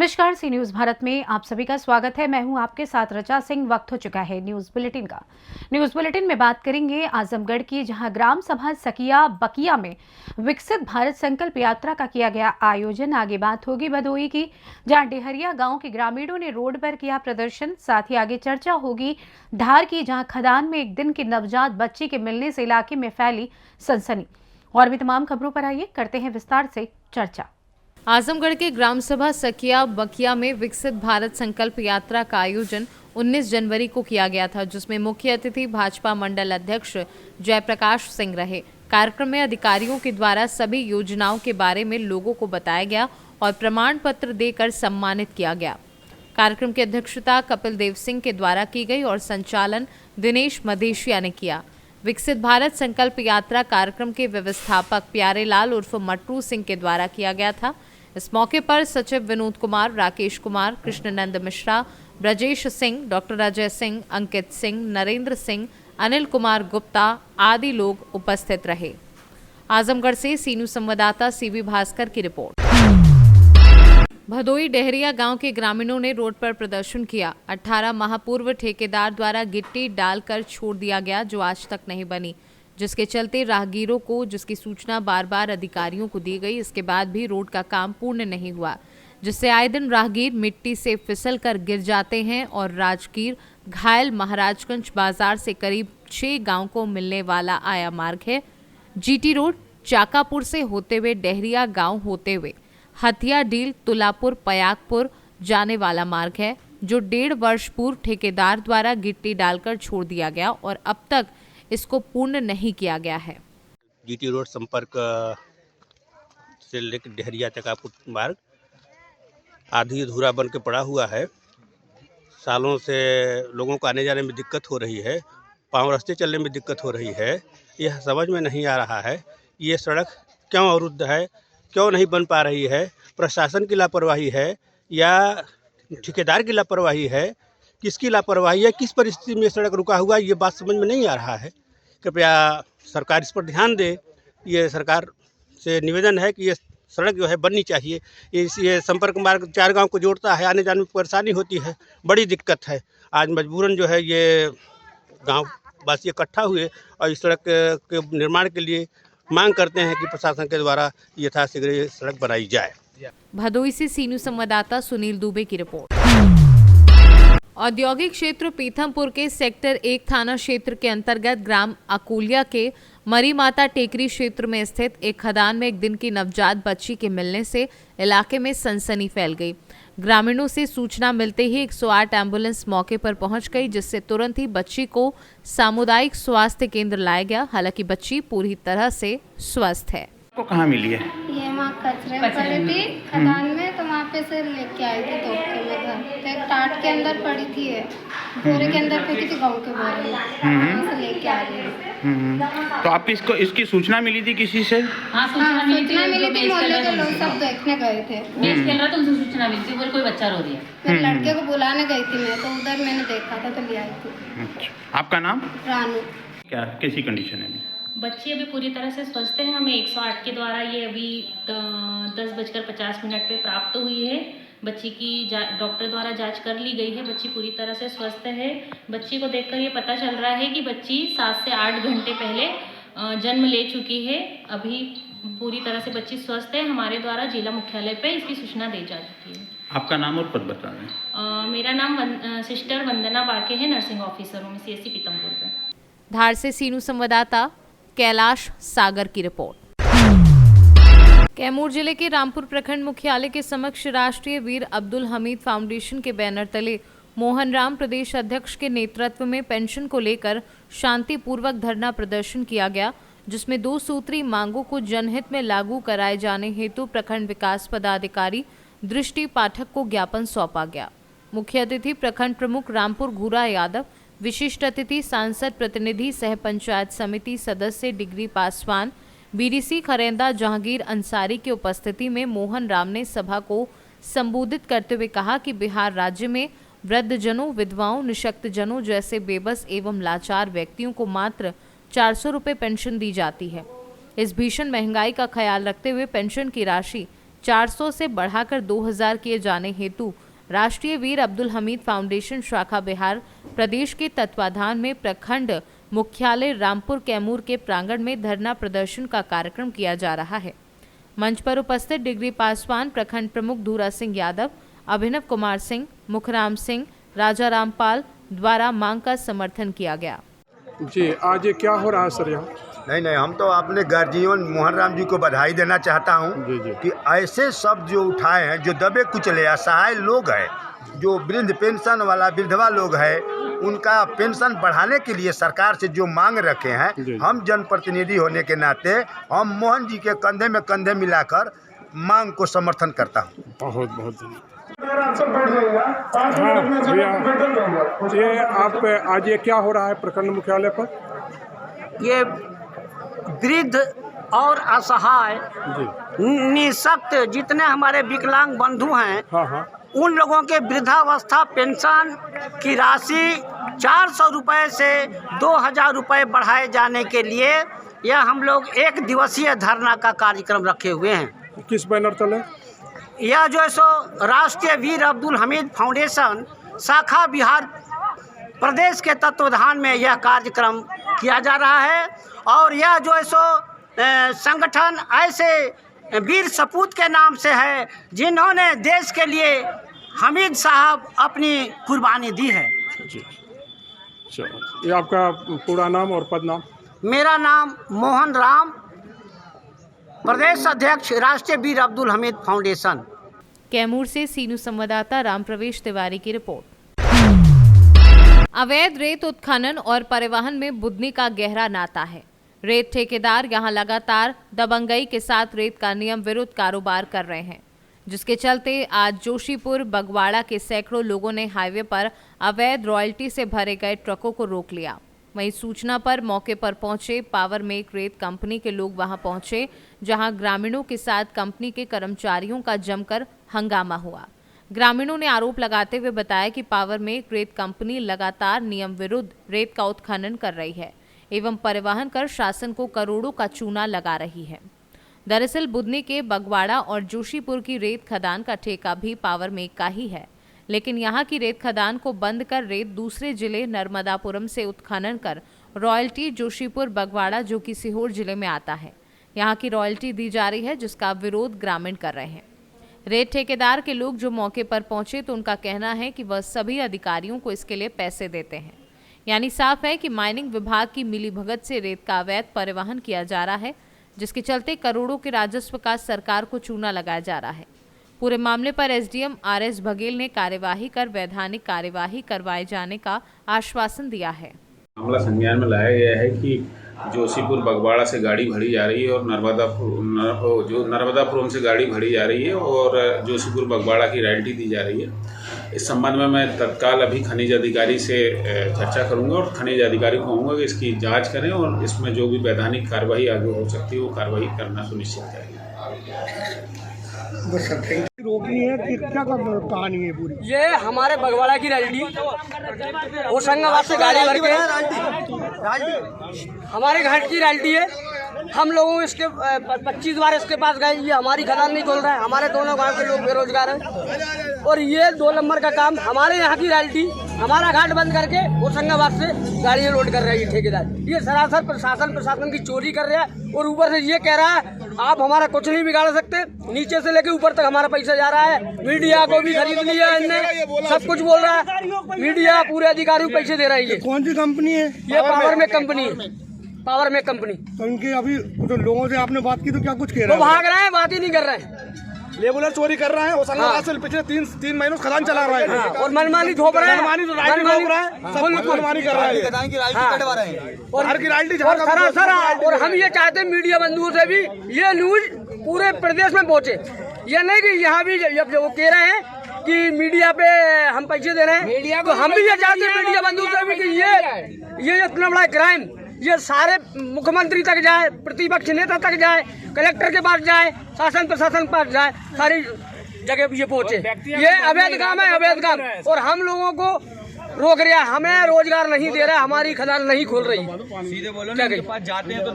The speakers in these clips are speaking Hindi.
नमस्कार, सी न्यूज भारत में आप सभी का स्वागत है। मैं हूं आपके साथ रचा सिंह। वक्त हो चुका है न्यूज बुलेटिन का। न्यूज बुलेटिन में बात करेंगे आजमगढ़ की, जहां ग्राम सभा सकिया बकिया में विकसित भारत संकल्प यात्रा का किया गया आयोजन। आगे बात होगी भदोई की, जहां डेहरिया गांव के ग्रामीणों ने रोड पर किया प्रदर्शन। साथ ही आगे चर्चा होगी धार की, जहां खदान में एक दिन की नवजात बच्ची के मिलने से इलाके में फैली सनसनी। और भी तमाम खबरों पर आइए करते हैं विस्तार से चर्चा। आजमगढ़ के ग्राम सभा सकिया बकिया में विकसित भारत संकल्प यात्रा का आयोजन 19 जनवरी को किया गया था, जिसमें मुख्य अतिथि भाजपा मंडल अध्यक्ष जयप्रकाश सिंह रहे। कार्यक्रम में अधिकारियों के द्वारा सभी योजनाओं के बारे में लोगों को बताया गया और प्रमाण पत्र देकर सम्मानित किया गया। कार्यक्रम की अध्यक्षता कपिल देव सिंह के द्वारा की गई और संचालन दिनेश मदेशिया ने किया। विकसित भारत संकल्प यात्रा कार्यक्रम के व्यवस्थापक प्यारेलाल उर्फ मट्टू सिंह के द्वारा किया गया था। इस मौके पर सचिव विनोद कुमार, राकेश कुमार, कृष्णनंद मिश्रा, ब्रजेश सिंह, डॉक्टर अजय सिंह, अंकित सिंह, नरेंद्र सिंह, अनिल कुमार गुप्ता आदि लोग उपस्थित रहे। आजमगढ़ से सी न्यूज संवाददाता सीवी भास्कर की रिपोर्ट। भदोई डेहरिया गांव के ग्रामीणों ने रोड पर प्रदर्शन किया। 18 माह पूर्व ठेकेदार द्वारा गिट्टी डालकर छोड़ दिया गया, जो आज तक नहीं बनी, जिसके चलते राहगीरों को जिसकी सूचना बार बार अधिकारियों को दी गई, इसके बाद भी रोड का काम पूर्ण नहीं हुआ, जिससे आए दिन राहगीर मिट्टी से फिसल कर गिर जाते हैं और राजगीर घायल। महाराजगंज बाजार से करीब 6 गांव को मिलने वाला आया मार्ग है। जीटी रोड चाकापुर से होते हुए डेहरिया गांव होते हुए हथिया डील तुलापुर पयागपुर जाने वाला मार्ग है, जो 1.5 वर्ष पूर्व ठेकेदार द्वारा गिट्टी डालकर छोड़ दिया गया और अब तक इसको पूर्ण नहीं किया गया है। जीटी रोड संपर्क से लेकर डेहरिया चकापुर मार्ग आधी अधूरा बन के पड़ा हुआ है। सालों से लोगों को आने जाने में दिक्कत हो रही है, पांव रास्ते चलने में दिक्कत हो रही है। यह समझ में नहीं आ रहा है ये सड़क क्यों अवरुद्ध है, क्यों नहीं बन पा रही है। प्रशासन की लापरवाही है या ठेकेदार की लापरवाही है, किसकी लापरवाही है, किस परिस्थिति में सड़क रुका हुआ है, ये बात समझ में नहीं आ रहा है। कृपया सरकार इस पर ध्यान दे। ये सरकार से निवेदन है कि ये सड़क जो है बननी चाहिए। ये संपर्क मार्ग 4 गांव को जोड़ता है, आने जाने में परेशानी होती है, बड़ी दिक्कत है। आज मजबूरन जो है ये गांव वासी इकट्ठा हुए और इस सड़क के निर्माण के लिए मांग करते हैं कि प्रशासन के द्वारा यथाशीघ्र ये सड़क बनाई जाए। भदोई से सी न्यूज संवाददाता सुनील दुबे की रिपोर्ट। औद्योगिक क्षेत्र पीथमपुर के सेक्टर 1 थाना क्षेत्र के अंतर्गत ग्राम अकोलिया के मरी माता टेकरी क्षेत्र में स्थित एक खदान में एक दिन की नवजात बच्ची के मिलने से इलाके में सनसनी फैल गई। ग्रामीणों से सूचना मिलते ही 108 एम्बुलेंस मौके पर पहुंच गई, जिससे तुरंत ही बच्ची को सामुदायिक स्वास्थ्य केंद्र लाया गया। हालांकि बच्ची पूरी तरह से स्वस्थ है। को कहाँ मिली है? ये वहाँ कचरे में पड़ी थी खदान में, तो वहाँ पे से लेके आई थी तोड़के में घर। तो एक टाट के अंदर पड़ी थी, ये बोरे के अंदर फेंकी थी, गाँव के बोरे में, वहाँ से लेके आ रही है। तो आप इसकी सूचना मिली थी किसी से? हाँ, सूचना मिली थी। मोहल्ले के लोग सब देखने गए थे। मैच खेल रहा था, उनसे सूचना मिली थी, बोले कोई बच्चा रो रही है। फिर लड़के को बुलाने गई थी मैं, तो उधर मैंने देखा था तो ले आई थी। आपका नाम? रानू। क्या कैसी कंडीशन है? बच्ची अभी पूरी तरह से स्वस्थ है। हमें 108 के द्वारा ये अभी 10:50 पे प्राप्त हुई है। बच्ची की डॉक्टर द्वारा जांच कर ली गई है। बच्ची पूरी तरह से स्वस्थ है। बच्ची को देखकर ये पता चल रहा है कि बच्ची 7 से 8 घंटे पहले जन्म ले चुकी है। अभी पूरी तरह से बच्ची स्वस्थ है। हमारे द्वारा जिला मुख्यालय पे इसकी सूचना दी जा चुकी है। आपका नाम और पद बता दें। मेरा नाम सिस्टर वंदना बाके है, नर्सिंग ऑफिसर हूँ मैं CSC पीतमपुर पे। धार से सीनू संवाददाता कैलाश सागर की रिपोर्ट। कैमूर जिले के रामपुर प्रखंड मुख्यालय के समक्ष राष्ट्रीय वीर अब्दुल हमीद फाउंडेशन के बैनर तले मोहन राम प्रदेश अध्यक्ष के नेतृत्व में पेंशन को लेकर शांतिपूर्वक धरना प्रदर्शन किया गया, जिसमें 2 सूत्री मांगों को जनहित में लागू कराए जाने हेतु प्रखंड विकास पदाधिकारी दृष्टि पाठक को ज्ञापन सौंपा गया। मुख्य अतिथि प्रखंड प्रमुख रामपुर घूरा यादव, विशिष्ट अतिथि सांसद प्रतिनिधि सह पंचायत समिति सदस्य डिग्री पासवान, BDC खरेंदा जहांगीर अंसारी की उपस्थिति में मोहन राम ने सभा को संबोधित करते हुए कहा कि बिहार राज्य में वृद्धजनों, विधवाओं, निशक्तजनों जैसे बेबस एवं लाचार व्यक्तियों को मात्र 400 रुपये पेंशन दी जाती है। इस भीषण महंगाई का ख्याल रखते हुए पेंशन की राशि 400 से बढ़ाकर 2000 किए जाने हेतु राष्ट्रीय वीर अब्दुल हमीद फाउंडेशन शाखा बिहार प्रदेश के तत्वाधान में प्रखंड मुख्यालय रामपुर कैमूर के प्रांगण में धरना प्रदर्शन का कार्यक्रम किया जा रहा है। मंच पर उपस्थित डिग्री पासवान प्रखंड प्रमुख धूरा सिंह यादव, अभिनव कुमार सिंह, मुखराम सिंह, राजा रामपाल द्वारा मांग का समर्थन किया गया। जी, आज ये क्या हो रहा है सर यहाँ? नहीं, हम तो अपने गार्जियन मोहन राम जी को बधाई देना चाहता हूँ कि ऐसे शब्द जो उठाए हैं, जो दबे कुचले असहाय लोग हैं, जो वृद्ध पेंशन वाला विधवा लोग हैं, उनका पेंशन बढ़ाने के लिए सरकार से जो मांग रखे हैं, हम जनप्रतिनिधि होने के नाते हम मोहन जी के कंधे में कंधे मिलाकर मांग को समर्थन करता हूँ। बहुत बहुत ये आप आज ये क्या हो रहा है प्रखंड मुख्यालय पर? ये वृद्ध और असहाय निःशक्त जितने हमारे विकलांग बंधु हैं, उन लोगों के वृद्धावस्था पेंशन की राशि 400 रुपये से 2000 रुपये बढ़ाए जाने के लिए यह हम लोग 1 दिवसीय धरना का कार्यक्रम रखे हुए हैं। किस बैनर तले? यह जो है सो राष्ट्रीय वीर अब्दुल हमीद फाउंडेशन शाखा बिहार प्रदेश के तत्वाधान में यह कार्यक्रम किया जा रहा है। और यह जो है सो संगठन ऐसे वीर सपूत के नाम से है जिन्होंने देश के लिए हमीद साहब अपनी कुर्बानी दी है। ये आपका पूरा नाम और पद नाम? मेरा नाम मोहन राम, प्रदेश अध्यक्ष राष्ट्रीय वीर अब्दुल हमीद फाउंडेशन। कैमूर से सीनू संवाददाता राम प्रवेश तिवारी की रिपोर्ट। अवैध रेत उत्खनन और परिवहन में बुदनी का गहरा नाता है। रेत ठेकेदार यहां लगातार दबंगई के साथ रेत का नियम विरुद्ध कारोबार कर रहे हैं, जिसके चलते आज जोशीपुर बगवाड़ा के सैकड़ों लोगों ने हाईवे पर अवैध रॉयल्टी से भरे गए ट्रकों को रोक लिया। वहीं सूचना पर मौके पर पहुंचे पावर मेक रेत कंपनी के लोग वहां पहुंचे, जहां ग्रामीणों के साथ कंपनी के कर्मचारियों का जमकर हंगामा हुआ। ग्रामीणों ने आरोप लगाते हुए बताया कि पावर मेक रेत कंपनी लगातार नियम विरुद्ध रेत का उत्खनन कर रही है एवं परिवहन कर शासन को करोड़ों का चूना लगा रही है। दरअसल बुदनी के बगवाड़ा और जोशीपुर की रेत खदान का ठेका भी पावर मेक का ही है, लेकिन यहाँ की रेत खदान को बंद कर रेत दूसरे जिले नर्मदापुरम से उत्खनन कर रॉयल्टी जोशीपुर बगवाड़ा जो कि सीहोर जिले में आता है, यहाँ की रॉयल्टी दी जा रही है, जिसका विरोध ग्रामीण कर रहे हैं। रेत ठेकेदार के लोग जो मौके पर पहुंचे तो उनका कहना है कि वह सभी अधिकारियों को इसके लिए पैसे देते हैं, यानी साफ है कि माइनिंग विभाग की मिलीभगत से रेत का अवैध परिवहन किया जा रहा है, जिसके चलते करोड़ों के राजस्व का सरकार को चूना लगाया जा रहा है। पूरे मामले पर एसडीएम आरएस बघेल ने कार्यवाही कर वैधानिक कार्यवाही करवाए जाने का आश्वासन दिया है। मामला संज्ञान में लाया गया है कि जोशीपुर बगवाड़ा से गाड़ी भरी जा रही है और नर्मदापुरम से गाड़ी भरी जा रही है और जोशीपुर बगवाड़ा की रॉयल्टी दी जा रही है। इस संबंध में मैं तत्काल अभी खनिज अधिकारी से चर्चा करूंगा और खनिज अधिकारी को कहूँगा कि इसकी जांच करें और इसमें जो भी वैधानिक कार्रवाई आगे हो सकती है वो कार्रवाई करना सुनिश्चित करें। रोकनी है कि क्या कहानी है पूरी? ये हमारे बगवाड़ा की रॉयल्टी होशंगाबाद से गाड़ी भर के हमारे घाट की रॉयल्टी है। हम लोगों इसके 25 बार इसके पास गए, ये हमारी खदान नहीं खोल रहा है। हमारे दोनों गांव के लोग बेरोजगार हैं और ये 2 नंबर का काम हमारे यहाँ की रॉयल्टी हमारा घाट बंद करके होशंगाबाद से गाड़ियाँ लोड कर रहा है ये ठेकेदार। ये सरासर प्रशासन की चोरी कर रहा है और ऊपर से ये कह रहा है आप हमारा कुछ नहीं बिगाड़ सकते, नीचे से लेके ऊपर तक हमारा पैसा जा रहा है। मीडिया को भी खरीद लिया है इनने, सब कुछ बोल रहा है। मीडिया पूरे अधिकारियों को पैसे दे रही है। कौन सी कंपनी है? ये पावर में कंपनी है, पावर में कंपनी। तो इनके अभी तो लोगों से आपने बात की तो क्या कुछ कह रहे हैं? वो भाग रहे हैं, बात ही नहीं कर रहे हैं। रेगुलर चोरी कर रहे हैं होशंगाबाद से पिछले 3 महीनों खदान चला रहा है और मनमानी थोप रहा है, मनमानी कर रहा है और हर की रॉयल्टी और हम ये चाहते हैं मीडिया बंधुओं से भी ये न्यूज पूरे प्रदेश में पहुंचे। ये नहीं कि यहाँ भी जब वो कह रहे हैं कि मीडिया पे हम पैसे दे रहे हैं, तो हम भी ये चाहते हैं मीडिया बंधुओं से भी कि ये इतना बड़ा क्राइम ये सारे मुख्यमंत्री तक जाए, प्रतिपक्ष नेता तक जाए, कलेक्टर के पास जाए, शासन प्रशासन के पास जाए, सारी जगह ये पहुंचे। ये अवैध काम है, अवैध काम, और हम लोगों को रोक रहा है, हमें रोजगार नहीं दे रहा है, हमारी खदान नहीं खोल रही। सीधे बोलो ना, जाते हैं तो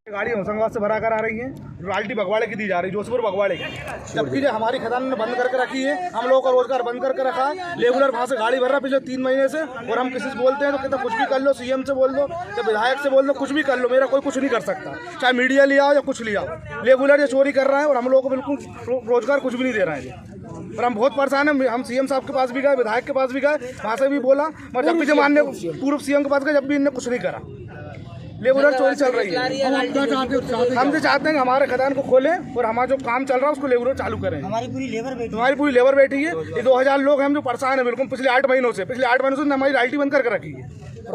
गाड़ी होशंगाबाद से भरा कर आ रही है, रॉयल्टी बगवाड़े की दी जा रही है, जोधपुर बगवाड़े की, जबकि जो हमारी खदान ने बंद करके रखी है, हम लोगों का रोजगार बंद करके रखा है। रेगुलर वहाँ से गाड़ी भर रहा है पिछले 3 महीने से, और हम किसी से बोलते हैं तो कहते कुछ भी कर लो, सीएम से बोल दो या विधायक से बोल दो, कुछ भी कर लो, मेरा कोई कुछ नहीं कर सकता, चाहे मीडिया लिया हो या कुछ लिया हो। रेगुलर ये चोरी कर रहा है और हम लोगों को बिल्कुल रोजगार कुछ भी नहीं दे रहा है। और हम बहुत परेशान हैं। हम सीएम साहब के पास भी गए, विधायक के पास भी गए, वहाँ से भी बोला, मगर जब भी जब मानने पूर्व सीएम के पास गए, जब भी इनने कुछ नहीं करा। रेगुलर चोरी चल रही है। हम तो चाहते हैं कि हमारे खदान को खोलें और हमारा जो काम चल रहा है उसको रेगुलर चालू करें। हमारी पूरी लेबर बैठी है। ये 2000 लोग हैं हम जो परेशान है बिल्कुल पिछले 8 महीनों से हमारी रॉयल्टी बंद करके रखी है।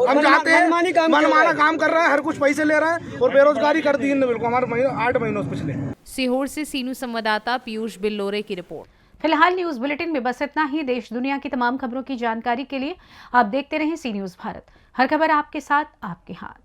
हम चाहते हैं मनमाना काम कर रहा है, हर कुछ पैसे ले रहा है और बेरोजगारी कर दी इन्होंने बिल्कुल हमारे 8 महीनों से पिछले। सीहोर से सीनू संवाददाता पीयूष बिल्लोरे की रिपोर्ट। फिलहाल न्यूज बुलेटिन में बस इतना ही। देश दुनिया की तमाम खबरों की जानकारी के लिए आप देखते रहें सी न्यूज भारत। हर खबर आपके साथ, आपके हाथ।